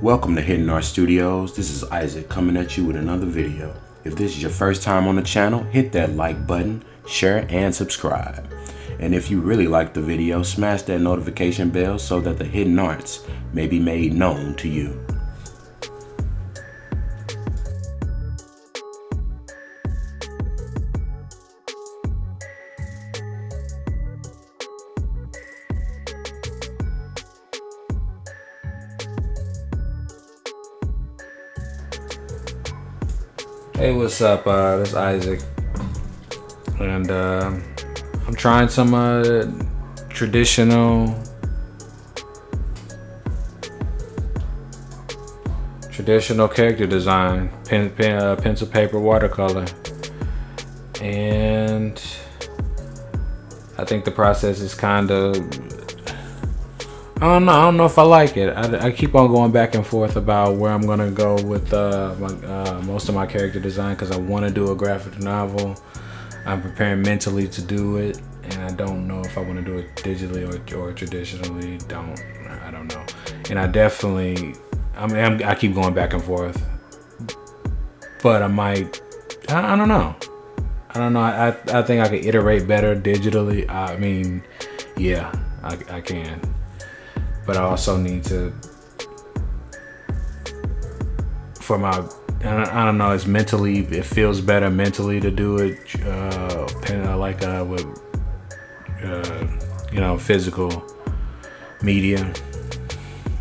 Welcome to Hidden Art Studios. This is Isaac coming at you with another video. If this is your first time on the channel, hit that like button, share, and subscribe. And if you really like the video, smash that notification bell so that the hidden arts may be made known to you. Hey, what's up? This is Isaac, and I'm trying some traditional character design, pencil, paper, watercolor, and I think the process is kind of, I don't know if I like it. I keep on going back and forth about where I'm gonna go with most of my character design, because I want to do a graphic novel. I'm preparing mentally to do it, and I don't know if I want to do it digitally or traditionally. I don't know. And I keep going back and forth, but I might. I don't know. I think I could iterate better digitally. I mean, yeah, I can. But I also need to, I don't know, it feels better mentally to do it, with, physical media,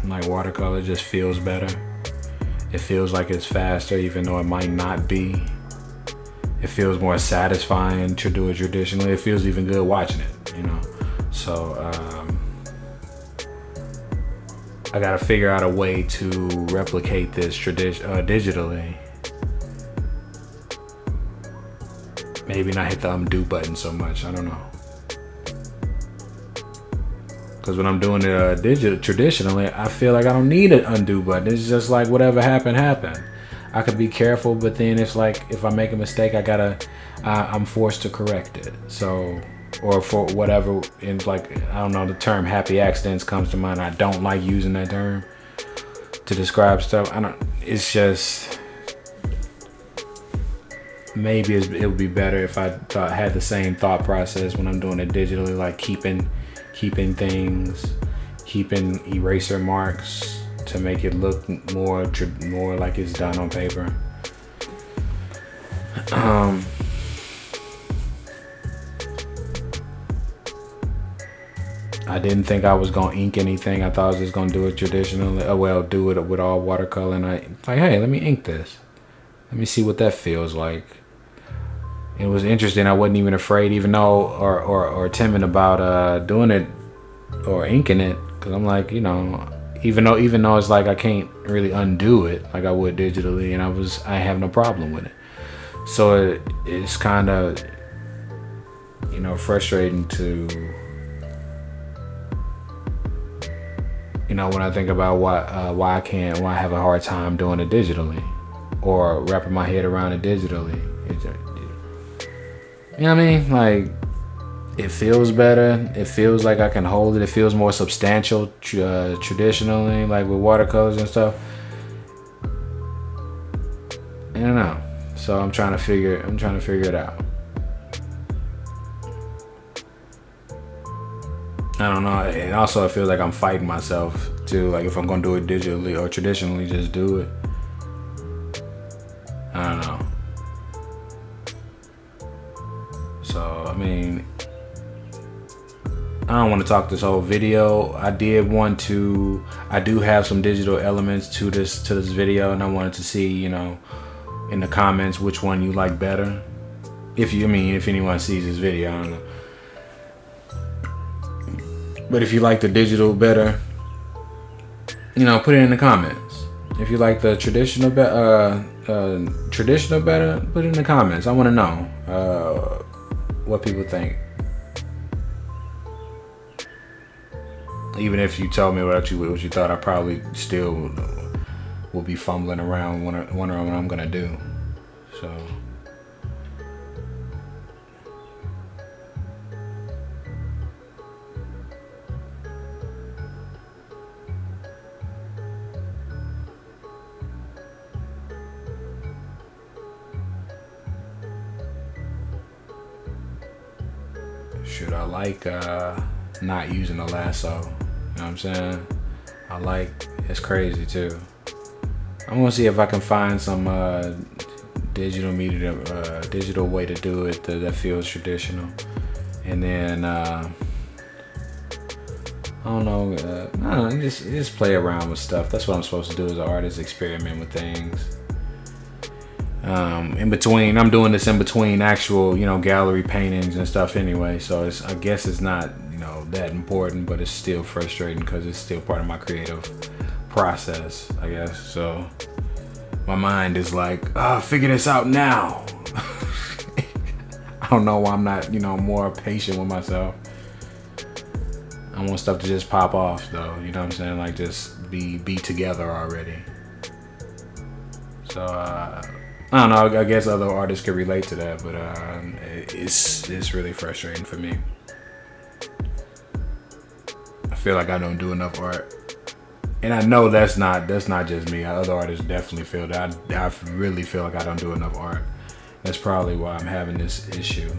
like watercolor just feels better. It feels like it's faster, even though it might not be. It feels more satisfying to do it traditionally. It feels even good watching it, So, I gotta figure out a way to replicate this digitally. Maybe not hit the undo button so much. I don't know. Because when I'm doing it traditionally, I feel like I don't need an undo button. It's just like whatever happened. I could be careful, but then it's like if I make a mistake, I'm forced to correct it. So. Or for whatever, in I don't know, the term happy accidents comes to mind. I don't like using that term to describe stuff. It's just, maybe it would be better if I had the same thought process when I'm doing it digitally, like keeping things, keeping eraser marks to make it look more like it's done on paper. I didn't think I was gonna ink anything. I thought I was just gonna do it traditionally. Do it with all watercolor. And hey, let me ink this. Let me see what that feels like. It was interesting. I wasn't even afraid, even though, or timid about doing it or inking it, because I'm like, even though it's like I can't really undo it like I would digitally, and I have no problem with it. So it's kind of, frustrating to. When I think about why I have a hard time doing it digitally or wrapping my head around it digitally. You know what I mean? Like, it feels better. It feels like I can hold it. It feels more substantial traditionally, like with watercolors and stuff. I don't know. So I'm trying to figure it out. I don't know. And also, I feel like I'm fighting myself too. Like, if I'm gonna do it digitally or traditionally, just do it. I don't know. So, I mean, I don't want to talk this whole video. I do have some digital elements to this video, and I wanted to see, in the comments which one you like better. If anyone sees this video, I don't know. But if you like the digital better, put it in the comments. If you like the traditional better, put it in the comments. I want to know what people think. Even if you told me what you thought, I probably still will be fumbling around wondering what I'm gonna do. So. shoot, I like not using a lasso. You know what I'm saying? I like, it's crazy too. I'm gonna see if I can find some digital way to do it that feels traditional. And then I don't know, just play around with stuff. That's what I'm supposed to do as an artist, experiment with things. In between, I'm doing this in between actual, gallery paintings and stuff anyway. So I guess it's not, that important, but it's still frustrating because it's still part of my creative process, I guess. So my mind is like, figure this out now. I don't know why I'm not, more patient with myself. I want stuff to just pop off though, you know what I'm saying? Like just be together already. So I don't know, I guess other artists could relate to that, but it's really frustrating for me. I feel like I don't do enough art. And I know that's not just me. Other artists definitely feel that. I really feel like I don't do enough art. That's probably why I'm having this issue.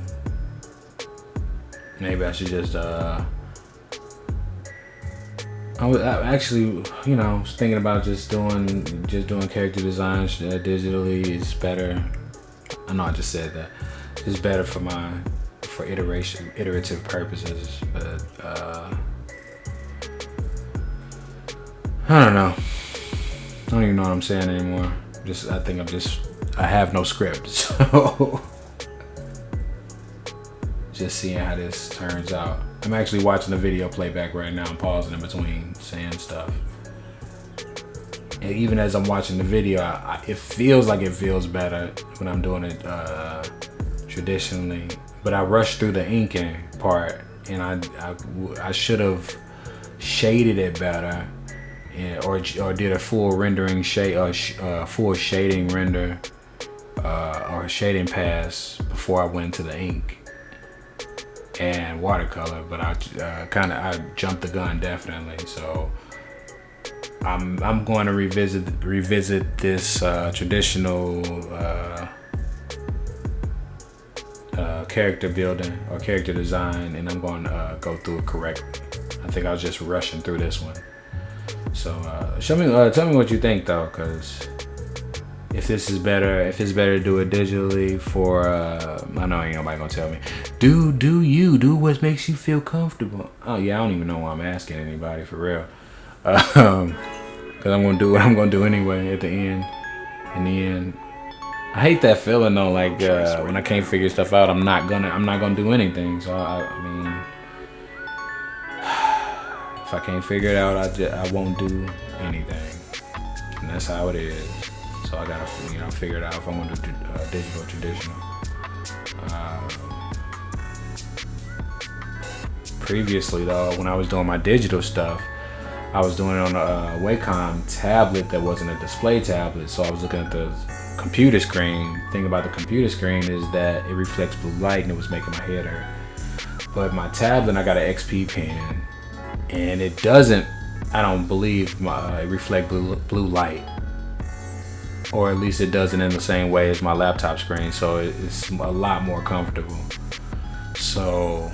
Maybe I should just I actually, was thinking about just doing character design digitally is better. I know I just said that. It's better for iterative purposes, but I don't know. I don't even know what I'm saying anymore. I have no script, so just seeing how this turns out. I'm actually watching the video playback right now. I'm pausing in between saying stuff. And even as I'm watching the video, it feels like it feels better when I'm doing it traditionally. But I rushed through the inking part, and I should have shaded it better, or did a full rendering full shading render or shading pass before I went to the ink and watercolor. But I jumped the gun definitely. So I'm going to revisit this traditional character building or character design, and I'm going to go through it correctly. I think I was just rushing through this one. So tell me what you think though, because if it's better to do it digitally for I know ain't nobody gonna tell me. Do what makes you feel comfortable. Oh yeah, I don't even know why I'm asking anybody for real. Cause I'm gonna do what I'm gonna do anyway at the end. In the end, I hate that feeling though. Like when I can't figure stuff out, I'm not gonna do anything. So I mean, if I can't figure it out, I won't do anything, and that's how it is. So I gotta figure it out if I'm gonna do digital or traditional. Previously though, when I was doing my digital stuff, I was doing it on a Wacom tablet that wasn't a display tablet. So I was looking at the computer screen. The thing about the computer screen is that it reflects blue light, and it was making my head hurt. But my tablet, I got an XP pen, and it doesn't, I don't believe it reflect blue light. Or at least it doesn't in the same way as my laptop screen, so it's a lot more comfortable. So,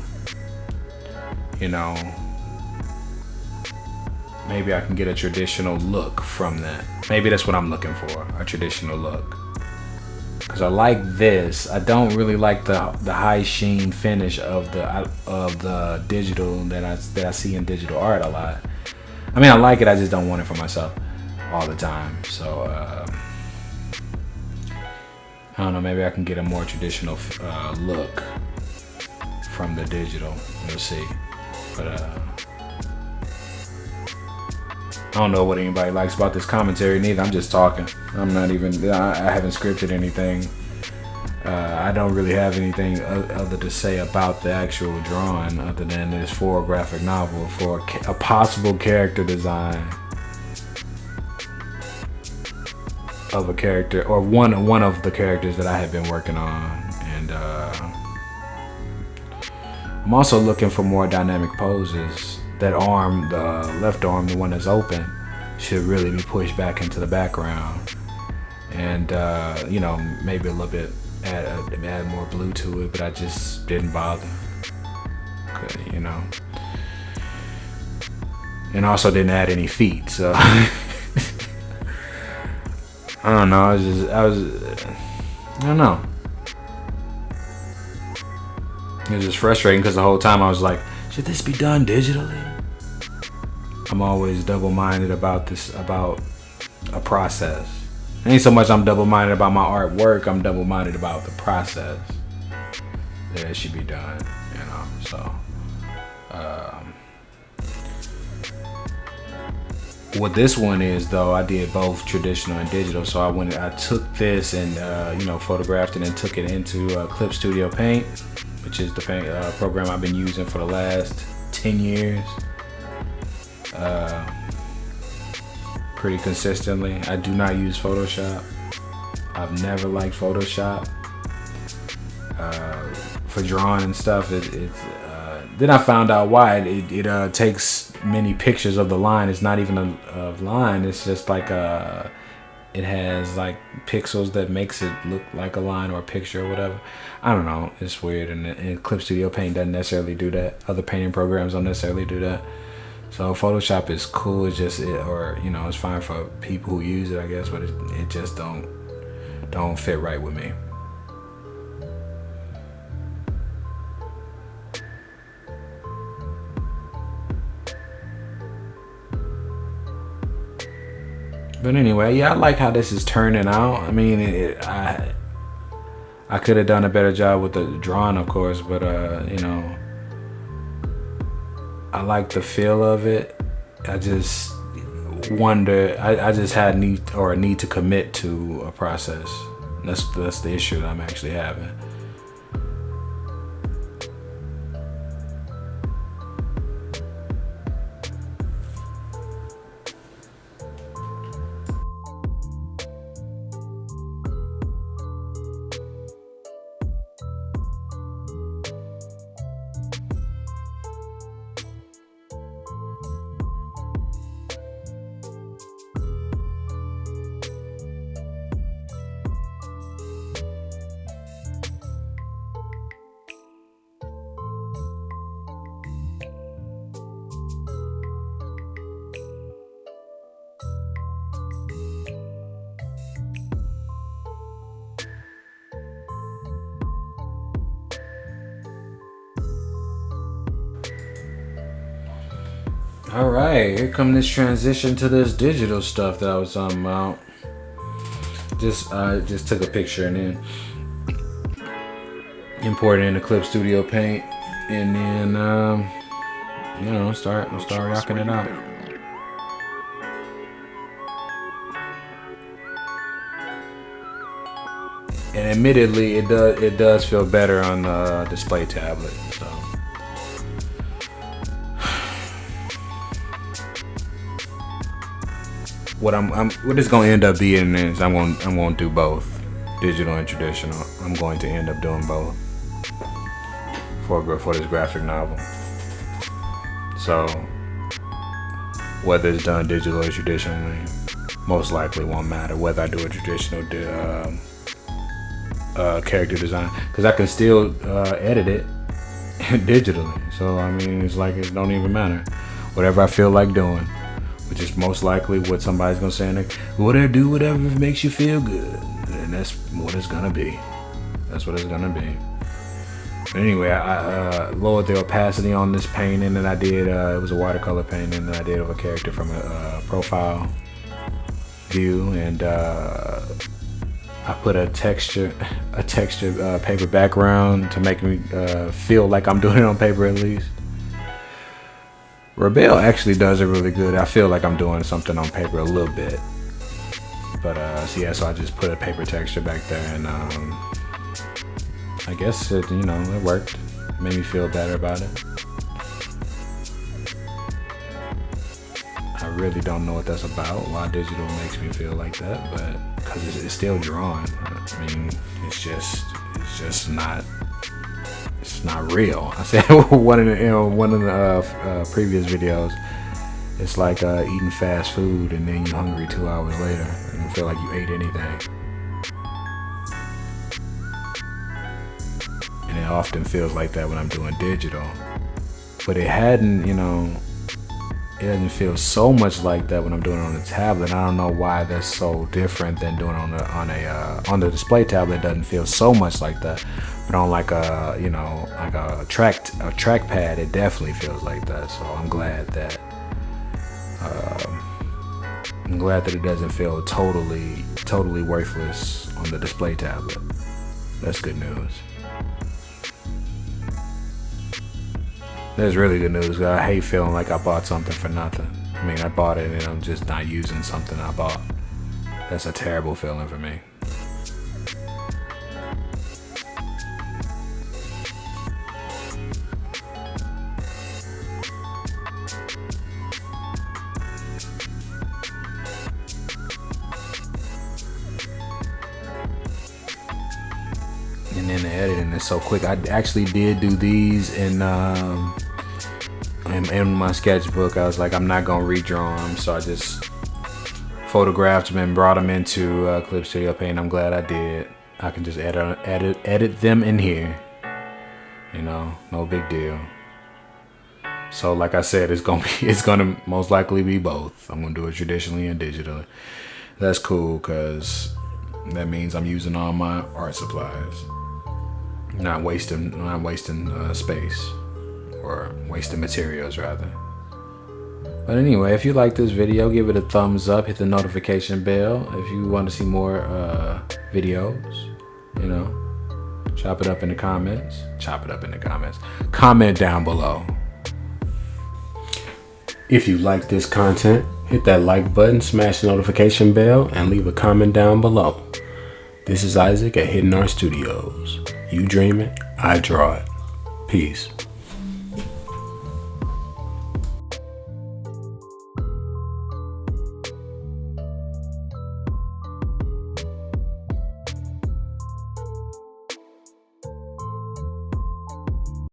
maybe I can get a traditional look from that. Maybe that's what I'm looking for, a traditional look. Because I like this. I don't really like the high sheen finish of the digital that I see in digital art a lot. I mean, I like it. I just don't want it for myself all the time. So. I don't know, maybe I can get a more traditional look from the digital. We'll see. But I don't know what anybody likes about this commentary neither. I'm just talking. I haven't scripted anything. I don't really have anything other to say about the actual drawing other than this for a graphic novel for a possible character design of a character, or one of the characters that I have been working on. And I'm also looking for more dynamic poses. That arm, the left arm, the one that's open, should really be pushed back into the background, and maybe a little bit add more blue to it, but I just didn't bother. you know. And also didn't add any feet, so I don't know. I don't know. It was just frustrating because the whole time I was like, should this be done digitally? I'm always double-minded about a process. It ain't so much I'm double-minded about my artwork, I'm double-minded about the process that it should be done, you know. So what this one is, though, I did both traditional and digital. So I took this and photographed it and took it into Clip Studio Paint, which is the paint program I've been using for the last 10 years. Pretty consistently. I do not use Photoshop. I've never liked Photoshop for drawing and stuff. Then I found out why. It takes many pictures of the line. It's not even a line. It's just like it has like pixels that makes it look like a line or a picture or whatever. I don't know. It's weird. And Clip Studio Paint doesn't necessarily do that. Other painting programs don't necessarily do that. So Photoshop is cool. It's just it's fine for people who use it, I guess, but it just don't fit right with me. But anyway, yeah, I like how this is turning out. I mean, I could have done a better job with the drawing, of course, but I like the feel of it. I just wonder. I just had a need to commit to a process. That's the issue that I'm actually having. All right, here come this transition to this digital stuff that I was talking about. Just took a picture and then imported it into Clip Studio Paint, and then start rocking it out. And admittedly, it does feel better on the display tablet. So. What it's gonna end up being is I'm gonna do both, digital and traditional. I'm going to end up doing both for this graphic novel. So whether it's done digital or traditionally, most likely won't matter whether I do a traditional character design, because I can still edit it digitally. So I mean, it's like it don't even matter. Whatever I feel like doing. Which is most likely what somebody's gonna say, do whatever makes you feel good, and that's what it's gonna be. That's what it's gonna be. But anyway, I lowered the opacity on this painting that I did. It was a watercolor painting that I did of a character from a profile view, and I put a texture paper background to make me feel like I'm doing it on paper at least. Rebel actually does it really good. I feel like I'm doing something on paper a little bit. But so I just put a paper texture back there, and I guess it worked. It made me feel better about it. I really don't know what that's about, why digital makes me feel like that, but because it's still drawn. I mean, it's just not. It's not real. I said one of the previous videos. It's like eating fast food and then you're hungry 2 hours later and you feel like you ate anything. And it often feels like that when I'm doing digital. but it hadn't, you know, it doesn't feel so much like that when I'm doing it on the tablet. I don't know why that's so different than doing it on the display tablet. It doesn't feel so much like that, but on like a, you know, like a trackpad, it definitely feels like that. So I'm glad that it doesn't feel totally worthless on the display tablet. That's good news. That's really good news. I hate feeling like I bought something for nothing. I mean, I bought it and I'm just not using something I bought. That's a terrible feeling for me. And then the editing is so quick. I actually did do these in my sketchbook. I was like, I'm not gonna redraw them, so I just photographed them and brought them into Clip Studio Paint. I'm glad I did. I can just edit them in here. You know, no big deal. So like I said, it's gonna most likely be both. I'm gonna do it traditionally and digitally. That's cool, cause that means I'm using all my art supplies. Not wasting space, or wasting materials rather. But anyway, if you like this video, give it a thumbs up, hit the notification bell. If you want to see more videos, you know, chop it up in the comments. Comment down below. If you like this content, hit that like button, smash the notification bell, and leave a comment down below. This is Isaac at Hidden Art Studios. You dream it, I draw it. Peace.